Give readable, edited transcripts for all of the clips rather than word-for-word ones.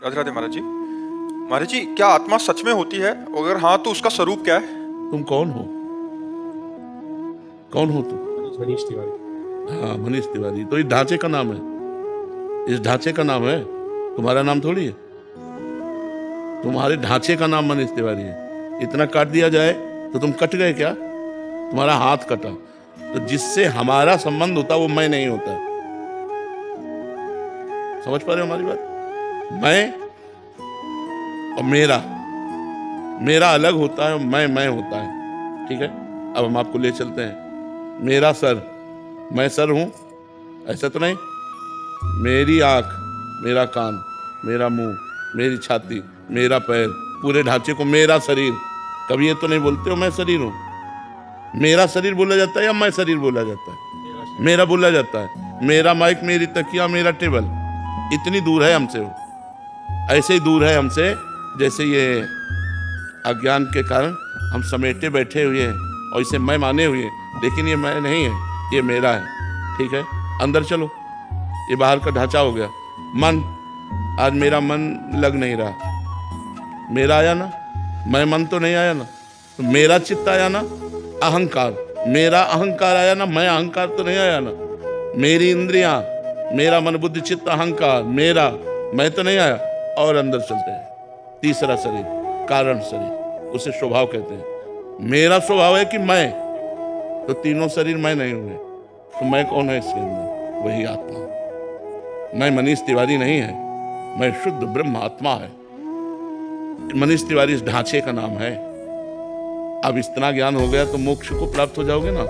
राधे राधे महाराज जी। महाराज जी, क्या आत्मा सच में होती है? अगर हाँ तो उसका स्वरूप क्या है? तुम कौन हो? कौन हो तुम? मनीष तिवारी। हाँ, मनीष तिवारी। तो इस ढांचे का नाम है, इस ढांचे का नाम है, तुम्हारा नाम थोड़ी है। तुम्हारे ढांचे का नाम मनीष तिवारी है। इतना काट दिया जाए तो तुम कट गए क्या? तुम्हारा हाथ कटा, तो जिससे हमारा संबंध होता वो मैं नहीं होता। समझ पा रहे हो हमारी बात? मैं और मेरा, मेरा अलग होता है और मैं होता है। ठीक है, अब हम आपको ले चलते हैं। मेरा सर, मैं सर हूं, ऐसा तो नहीं। मेरी आंख, मेरा कान, मेरा मुंह, मेरी छाती, मेरा पैर, पूरे ढांचे को मेरा शरीर। कभी ये तो नहीं बोलते हो मैं शरीर हूं। मेरा शरीर बोला जाता है या मैं शरीर बोला जाता है? मेरा बोला जाता है। मेरा माइक, मेरी तकिया, मेरा टेबल, इतनी दूर है हमसे वो। ऐसे ही दूर है हमसे जैसे ये अज्ञान के कारण हम समेटे बैठे हुए हैं और इसे मैं माने हुए हैं, लेकिन ये मैं नहीं है, ये मेरा है। ठीक है, अंदर चलो। ये बाहर का ढांचा हो गया। मन, आज मेरा मन लग नहीं रहा। मेरा आया ना, मैं मन तो नहीं आया ना, तो मेरा चित्त आया ना। अहंकार, मेरा अहंकार आया ना, मैं अहंकार तो नहीं आया ना। मेरी इंद्रियां, मेरा मन बुद्धि चित्त अहंकार, मेरा, मैं तो नहीं आया। और अंदर चलते हैं। तीसरा शरीर, कारण शरीर, उसे स्वभाव कहते हैं। मेरा स्वभाव है कि मैं, तो तीनों शरीर मैं नहीं हुए, तो मैं कौन है इसके अंदर? वही आत्मा। मैं मनीष तिवारी नहीं है, मैं शुद्ध ब्रह्म आत्मा है। मनीष तिवारी इस ढांचे का नाम है। अब इतना ज्ञान हो गया तो मोक्ष को प्राप्त हो जाओगे ना।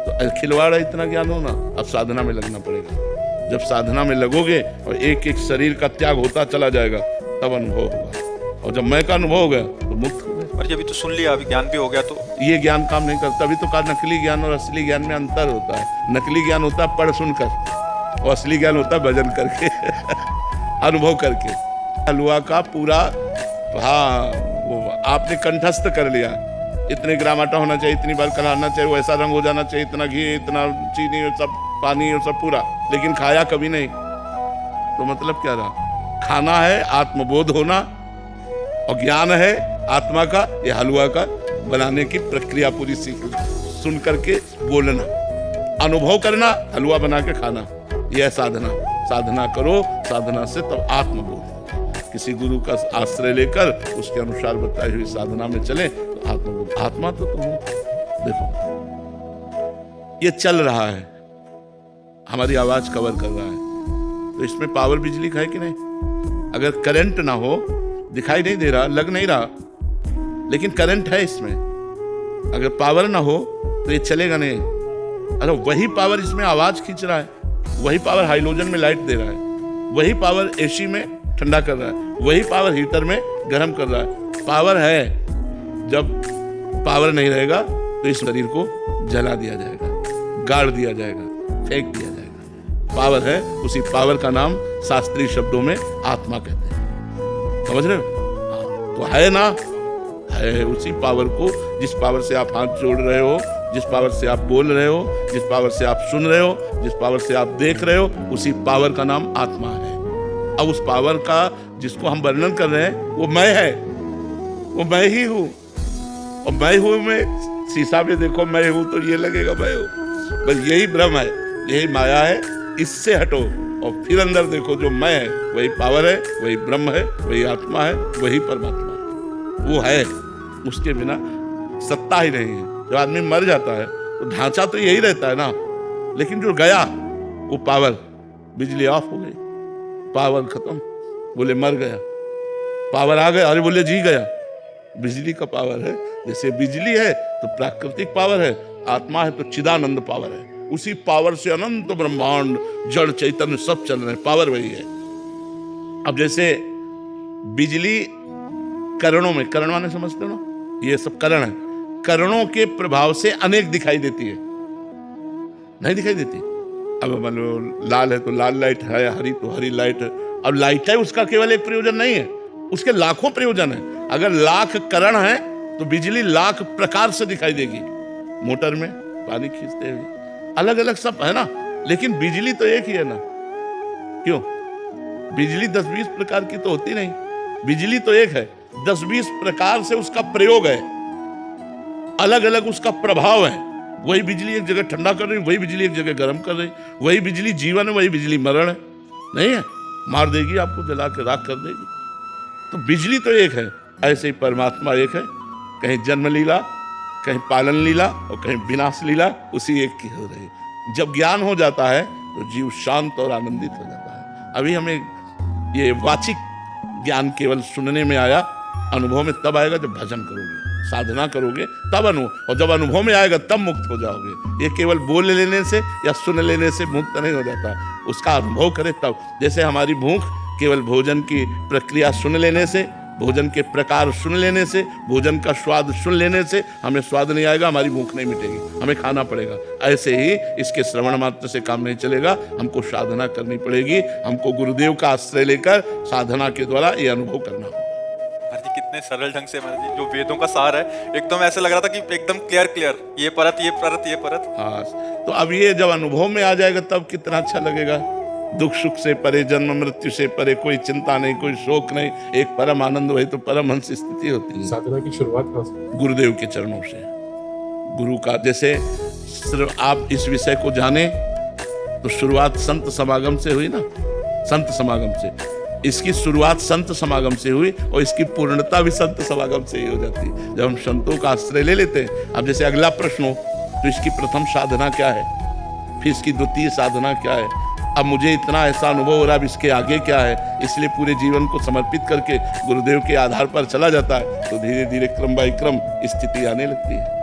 तो खिलवाड़ है इतना ज्ञान होना। अब साधना में लगना पड़ेगा। जब साधना में लगोगे और एक एक शरीर का त्याग होता चला जाएगा, तब अनुभव होगा। और जब मैं का अनुभव हो गया तो मुक्त हो गए। और अभी तो सुन लिया, अभी ज्ञान भी हो गया, तो ये ज्ञान काम नहीं करता। अभी तो कहा नकली ज्ञान और असली ज्ञान में अंतर होता है। नकली ज्ञान होता है पढ़ सुनकर, और असली ज्ञान होता है भजन करके अनुभव करके। हलवा का पूरा, हाँ, वो आपने कंठस्थ कर लिया। इतने ग्राम आटा होना चाहिए, इतनी बार कराना चाहिए, वो ऐसा रंग हो जाना चाहिए, इतना घी, इतना चीनी, सब पानी और सब पूरा, लेकिन खाया कभी नहीं। तो मतलब क्या रहा? खाना है आत्मबोध होना, और ज्ञान है आत्मा का, ये हलवा का बनाने की प्रक्रिया पूरी सीख, सुन करके बोलना, अनुभव करना, हलवा बना के खाना, यह साधना। साधना करो, साधना से तब आत्मबोध। किसी गुरु का आश्रय लेकर उसके अनुसार बताई हुई साधना में चले तो आत्मबोध। आत्मा तो तुम हो। देखो, ये चल रहा है, हमारी आवाज कवर कर रहा है, तो इसमें पावर बिजली का है कि नहीं? अगर करंट ना हो, दिखाई नहीं दे रहा, लग नहीं रहा, लेकिन करंट है इसमें। अगर पावर ना हो तो ये चलेगा नहीं। अरे वही पावर इसमें आवाज खींच रहा है, वही पावर हाइड्रोजन में लाइट दे रहा है, वही पावर एसी में ठंडा कर रहा है, वही पावर हीटर में गर्म कर रहा है। पावर है। जब पावर नहीं रहेगा तो इस शरीर को जला दिया जाएगा, गाड़ दिया जाएगा, फेंक दिया जाएगा। पावर है, उसी पावर का नाम शास्त्रीय शब्दों में आत्मा कहते हैं। समझ रहे हो? तो है ना, है उसी पावर को, जिस पावर से आप हाथ जोड़ रहे हो, जिस पावर से आप बोल रहे हो, जिस पावर से आप सुन रहे हो, जिस पावर से आप देख रहे हो, उसी पावर का नाम आत्मा है। अब उस पावर का जिसको हम वर्णन कर रहे हैं वो मैं है, वो मैं ही हूं। और मैं हूं में शीशा में देखो मैं हूं तो ये लगेगा मैं हूं, बस यही भ्रम है, यही माया है। इससे हटो और फिर अंदर देखो, जो मैं है वही पावर है, वही ब्रह्म है, वही आत्मा है, वही परमात्मा है। वो है, उसके बिना सत्ता ही नहीं है। जब आदमी मर जाता है तो ढांचा तो यही रहता है ना, लेकिन जो गया वो पावर, बिजली ऑफ हो गई, पावर खत्म, बोले मर गया। पावर आ गया, अरे बोले जी गया। बिजली का पावर है। जैसे बिजली है तो प्राकृतिक पावर है, आत्मा है तो चिदानंद पावर है। उसी पावर से अनंत ब्रह्मांड, जड़ चैतन्य सब चल रहे हैं, पावर वही है। अब जैसे बिजली करणों में, करण माने समझते हो ना, ये सब करण है, करणों के प्रभाव से अनेक दिखाई देती है, नहीं दिखाई देती। अब मान लो लाल है तो लाल लाइट है, हरी तो हरी लाइट है। अब लाइट है, उसका केवल एक प्रयोजन नहीं है, उसके लाखों प्रयोजन है। अगर लाख करण है तो बिजली लाख प्रकार से दिखाई देगी। मोटर में पानी खींचते हुए अलग अलग सब है ना, लेकिन बिजली तो एक ही है ना। क्यों? बिजली 10-20 प्रकार की तो होती नहीं, बिजली तो एक है, 10-20 प्रकार से उसका प्रयोग है, अलग अलग उसका प्रभाव है। वही बिजली एक जगह ठंडा कर रही, वही बिजली एक जगह गर्म कर रही, वही बिजली जीवन है, वही बिजली मरण है, नहीं है, मार देगी आपको, जला के राख कर देगी। तो बिजली तो एक है, ऐसे ही परमात्मा एक है, कहीं जन्म लीला, कहीं पालन लीला और कहीं विनाश लीला उसी एक की हो रही। जब ज्ञान हो जाता है तो जीव शांत और आनंदित हो जाता है। अभी हमें ये वाचिक ज्ञान केवल सुनने में आया, अनुभव में तब आएगा जब भजन करोगे, साधना करोगे तब अनुभव, और जब अनुभव में आएगा तब मुक्त हो जाओगे। ये केवल बोल लेने से या सुन लेने से मुक्त नहीं हो जाता, उसका अनुभव करे तब। जैसे हमारी भूख केवल भोजन की प्रक्रिया सुन लेने से, भोजन के प्रकार सुन लेने से, भोजन का स्वाद सुन लेने से हमें स्वाद नहीं आएगा, हमारी भूख नहीं मिटेगी, हमें खाना पड़ेगा। ऐसे ही इसके श्रवण मात्र से काम नहीं चलेगा, हमको साधना करनी पड़ेगी, हमको गुरुदेव का आश्रय लेकर साधना के द्वारा ये अनुभव करना होगा। महाराज जी कितने सरल ढंग से महाराज जी जो वेदों का सार है, एकदम ऐसे लग रहा था कि एकदम क्लियर, ये परत ये परत ये परत। हाँ, तो अब ये जब अनुभव में आ जाएगा तब कितना अच्छा लगेगा। दुख सुख से परे, जन्म मृत्यु से परे, कोई चिंता नहीं, कोई शोक नहीं, एक परम आनंद, वही तो परमहंस स्थिति होती है। साधना की शुरुआत कहाँ से? गुरुदेव के चरणों से, गुरु का, जैसे सिर्फ आप इस विषय को जाने तो शुरुआत संत समागम से हुई ना, संत समागम से, इसकी शुरुआत संत समागम से हुई और इसकी पूर्णता भी संत समागम से ही हो जाती है जब हम संतों का आश्रय ले लेते हैं। अब जैसे अगला प्रश्न हो तो इसकी प्रथम साधना क्या है, फिर इसकी द्वितीय साधना क्या है, अब मुझे इतना ऐसा अनुभव हो रहा है, अब इसके आगे क्या है, इसलिए पूरे जीवन को समर्पित करके गुरुदेव के आधार पर चला जाता है तो धीरे धीरे क्रम बाय क्रम स्थिति आने लगती है।